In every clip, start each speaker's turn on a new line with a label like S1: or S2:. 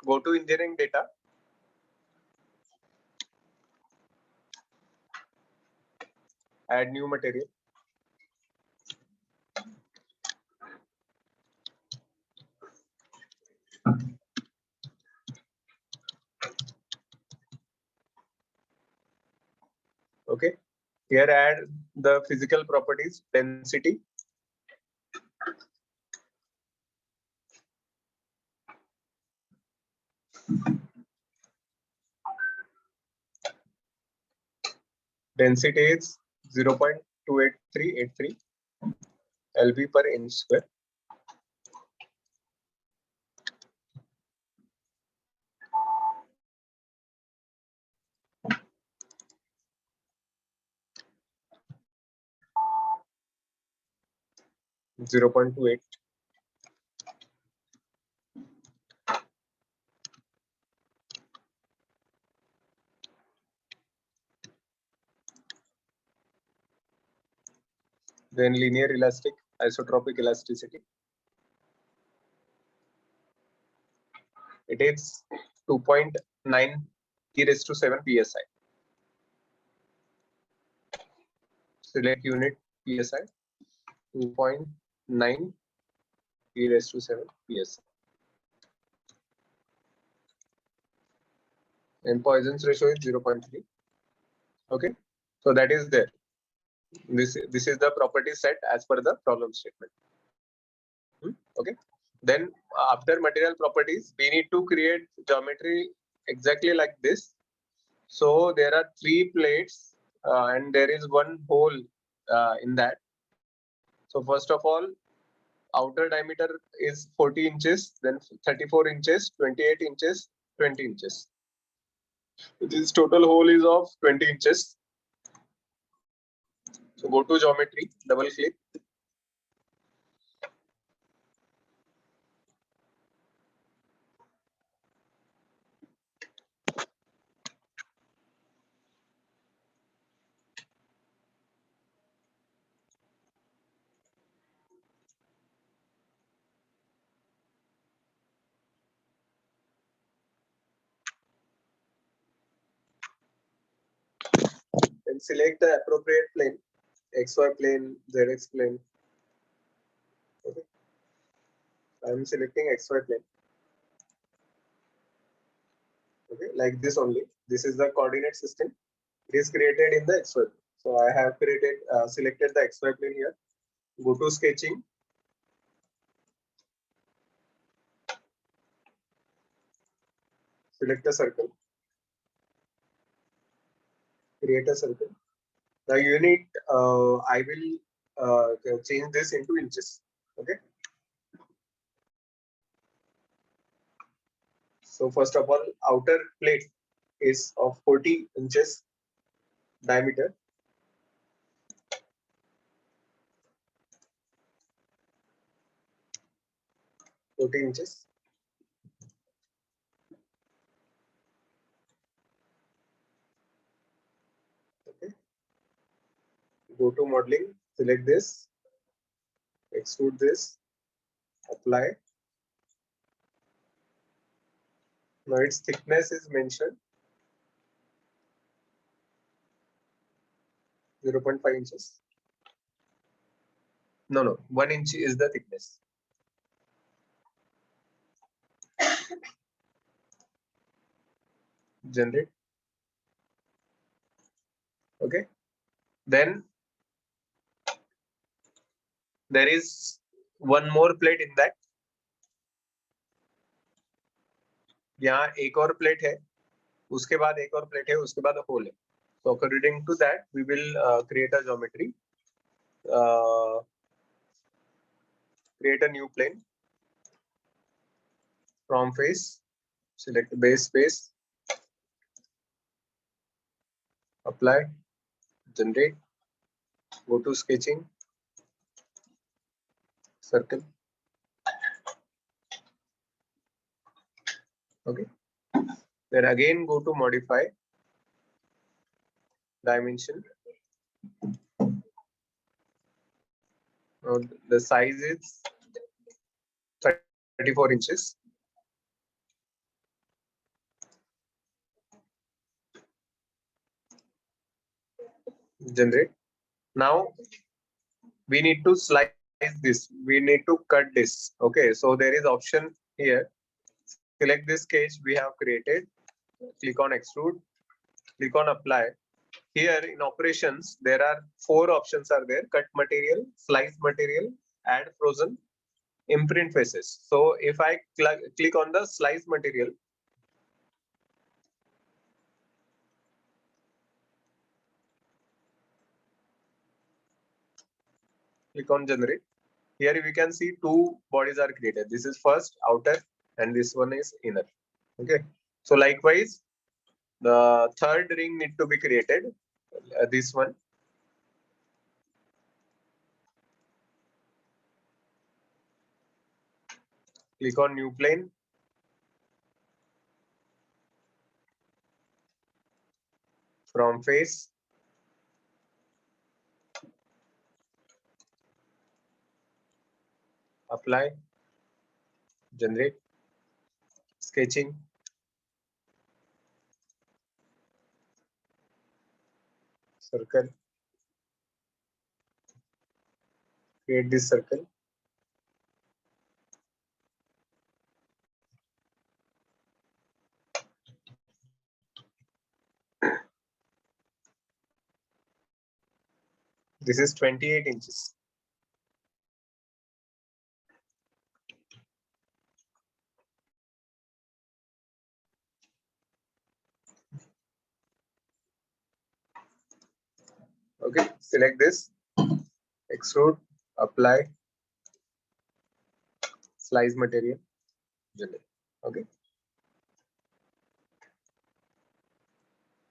S1: Go to engineering data. Add new material. Okay. Here add the physical properties, density. Density is 0.28383 lb per inch square. Zero point two eight. Then linear elastic isotropic elasticity. It is 2.9 e raised to 7 psi. Select unit psi. 2.9 e raised to 7 psi. And Poisson's ratio is 0.3. Okay, so that is there. This is the property set as per the problem statement. Okay, then after material properties, we need to create geometry exactly like this. So there are 3 plates and there is one hole in that. So first of all, outer diameter is 40 inches, then 34 inches, 28 inches, 20 inches. This total hole is of 20 inches. So go to geometry, double click. And select the appropriate plane, XY plane, ZX plane. Okay. I am selecting XY plane. Okay, like this only. This is the coordinate system. It is created in the XY. So I have created, selected the XY plane here. Go to sketching. Select a circle. Create a circle. The unit, I will change this into inches. Okay. So first of all, outer plate is of 40 inches diameter. 40 inches. Okay. Go to modeling, select this, extrude this, apply. Now its thickness is mentioned 0.5 inches. No, 1 inch is the thickness. Generate. Okay. Then there is one more plate in that. यहाँ एक और plate है, उसके बाद एक और plate है, उसके बाद होल है. So according to that, we will create a geometry. Create a new plane. From face, select base face. Apply. Generate. Go to sketching. Circle. Okay. Then again go to modify. Dimension. The size is 34 inches. Generate. Now we need to slice this. We need to cut this. Okay, so there is option here. Select this sketch we have created. Click on extrude. Click on apply. Here in operations, there are 4 options are there: cut material, slice material, add frozen, imprint faces. So if I click on the slice material, click on generate. Here we can see 2 bodies are created. This is first outer and this one is inner. Okay. So likewise, the third ring need to be created. This one. Click on new plane. From face. Apply. Generate. Sketching. Circle. Create this circle. This is 28 inches. Okay, select this, extrude, apply, slice material, generate. Okay.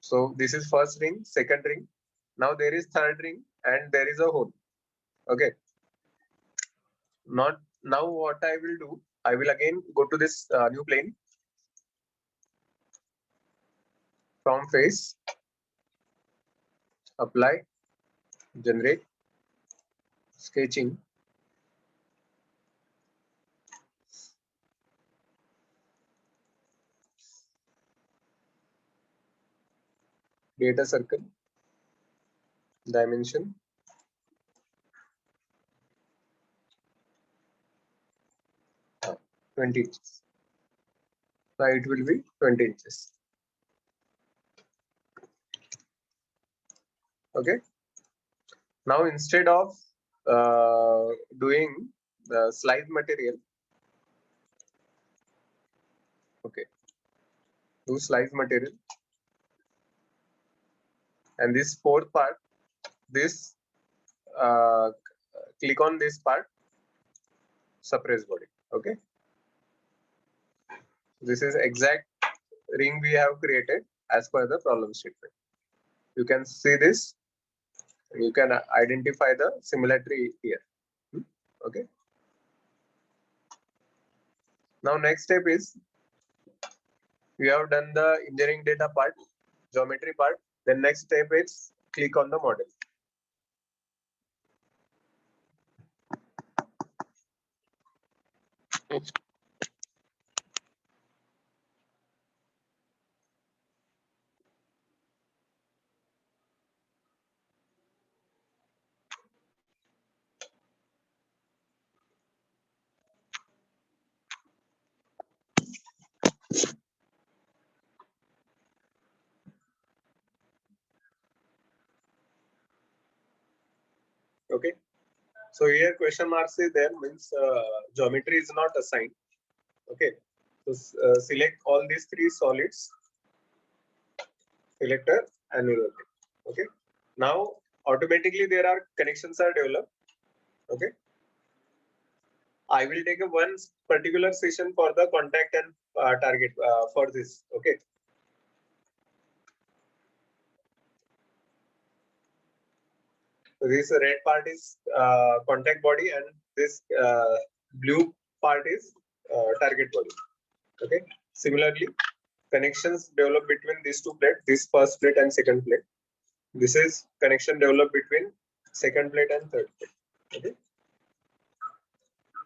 S1: So this is first ring, second ring. Now there is third ring and there is a hole. Okay. Not now what I will do, I will again go to this new plane. From face, apply, generate, sketching, create a circle, dimension, uh, 20 inches. Now it will be 20 inches. Okay. Now instead of doing the slice material, okay, do slice material, and this fourth part, this click on this part, suppress body. Okay, this is exact ring we have created as per the problem statement. You can see this. You can identify the similarity here. Okay. Now next step is, we have done the engineering data part, geometry part. The next step is click on the model. Okay. So here question marks is there, means geometry is not assigned. Okay. So select all these 3 solids, selector and rotate. Okay. Now automatically there are connections are developed. Okay. I will take a one particular session for the contact and target for this. Okay. So this red part is contact body and this blue part is target body. Okay. Similarly, connections developed between these 2 plates, this first plate and second plate. This is connection developed between second plate and third plate. Okay.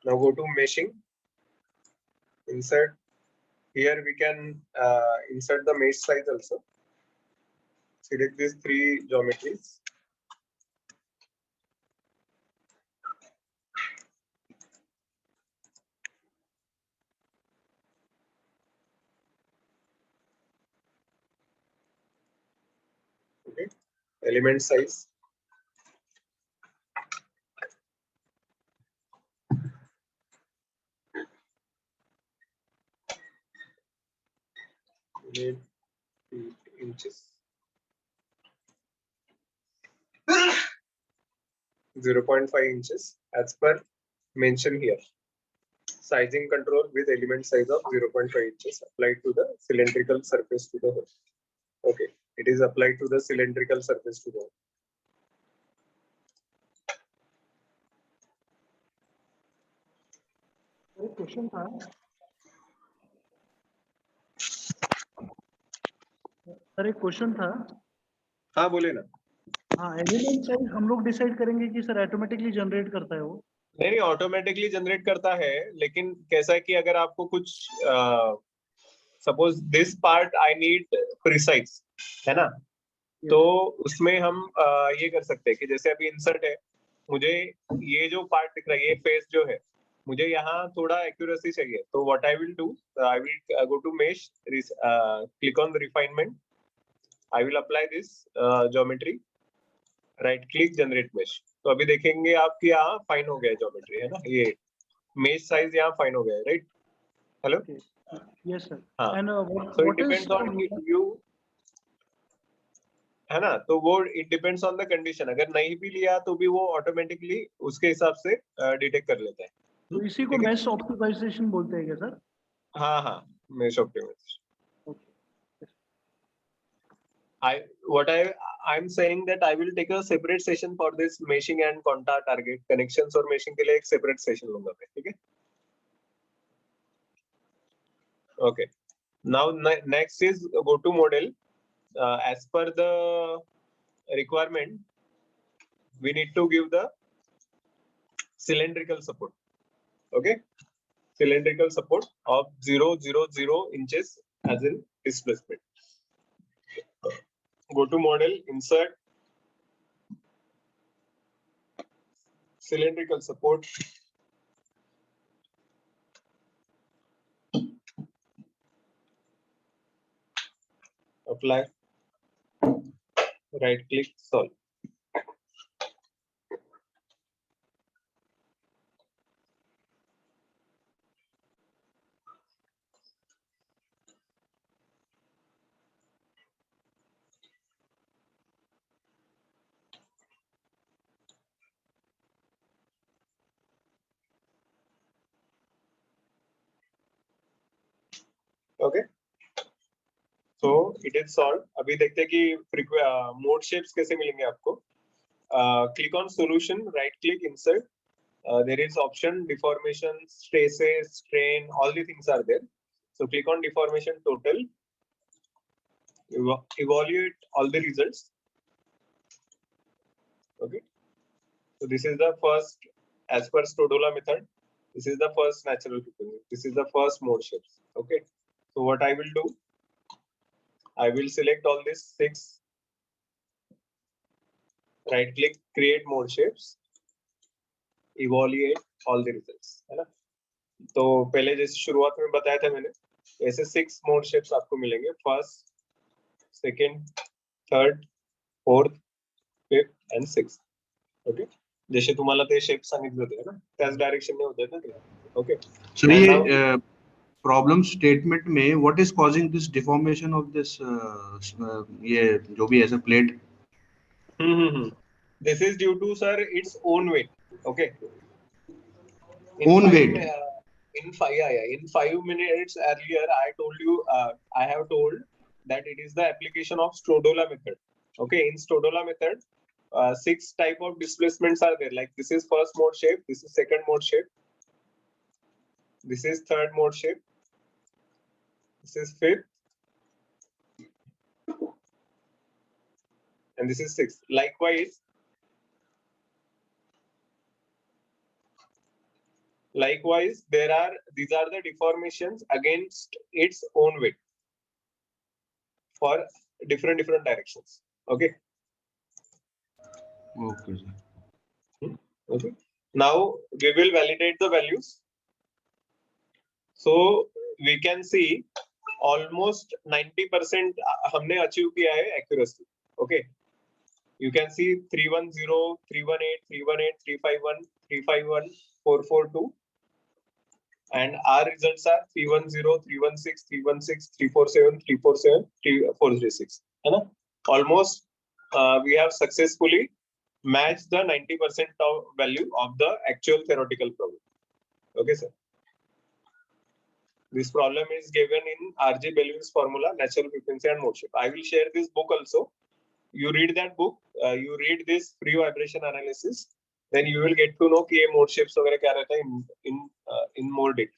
S1: Now go to meshing. Insert. Here we can insert the mesh size also. Select these three geometries. Okay. Element size. Need inches. 0.5 inches as per mention here. Sizing control with element size of 0.5 inches applied to the cylindrical surface to the hole. Okay, it is applied to the cylindrical surface to the hole.
S2: एक question था sir, एक question था।
S1: हाँ बोले ना।
S2: हाँ, element size हम लोग डिसाइड करेंगे कि सर ऑटोमेटिकली जनरेट करता है वो?
S1: नहीं ऑटोमेटिकली जनरेट करता है, लेकिन कैसा है कि अगर आपको कुछ suppose this part I need precise है ना, तो उसमें हम ये कर सकते हैं कि जैसे अभी इंसर्ट है, मुझे ये जो पार्ट दिख रहा है, ये फेस जो है, मुझे यहाँ थोड़ा एक्यूरेसी चाहिए, तो what I will do, I will go to mesh, click on the refinement, I will apply this geometry, right click generate mesh. तो अभी देखेंगे आप कि यहाँ फाइन हो गया ज्योमेट्री, है ना, ये मेश साइज यहाँ फाइन हो गया, राइट। Hello,
S2: yes sir.
S1: हाँ,
S2: and
S1: so it depends on you, है ना, तो वो it depends on the condition, अगर नहीं भी लिया तो भी वो ऑटोमेटिकली उसके हिसाब से डिटेक्ट कर लेता है।
S2: तो इसी को मेश ऑप्टिमाइजेशन बोलते हैं क्या सर?
S1: हाँ हाँ, mesh optimisation. I'm saying that I will take a separate session for this meshing and contour target connections और meshing के लिए एक separate session लूंगा मैं, ठीक है? Okay. Now next is go to model. As per the requirement, we need to give the cylindrical support. Okay, cylindrical support of 0.00 inches as in displacement. Go to model, insert cylindrical support. Apply. Right click, solve. Okay, so it is solved. अभी देखते हैं कि mode shapes कैसे मिलेंगे आपको. Click on solution, right click, insert. There is option deformation, stresses, strain, all the things are there. So click on deformation total. Evaluate all the results. Okay. So this is the first, as per Stodola method, this is the first natural frequency. This is the first mode shapes. Okay. So what I will do, I will select all these 6. Right click, create mode shapes. Evaluate all the results, है ना। तो पहले जैसे शुरुआत में बताया था मैंने, ऐसे 6 मोड शेप्स आपको मिलेंगे, first, second, third, fourth, fifth and sixth. Okay, जैसे तुम्हाला ते शेप सांगितले होते ना, त्याच डायरेक्शन ने होते ना ते. ओके,
S3: सर ये प्रॉब्लम स्टेटमेंट में what is causing this deformation of this, ये जो भी ऐसा plate,
S1: this is due to sir its own weight. Okay,
S3: own weight.
S1: In 5 minutes earlier, I told you, I have told that it is the application of Stodola method. Okay, in Stodola method, 6 type of displacements are there. Like this is first mode shape, this is second mode shape, this is third mode shape, this is fifth, and this is sixth. Likewise, these are the deformations against its own weight for different directions. Okay.
S3: Okay, sir.
S1: Okay. Now we will validate the values. So we can see almost 90% हमने achieve किया है accuracy. Okay. You can see 310, 318, 318, 351, 351, 442. And our results are 310, 316, 316, 347, 347, 436. Almost we have successfully matched the 90% of value of the actual theoretical problem. Okay, sir. This problem is given in R.G. Bellew's formula, natural frequency and mode shape. I will share this book also. You read that book, you read this free vibration analysis, then you will get to know कि ये mode shapes वगैरह क्या रहता है in more detail.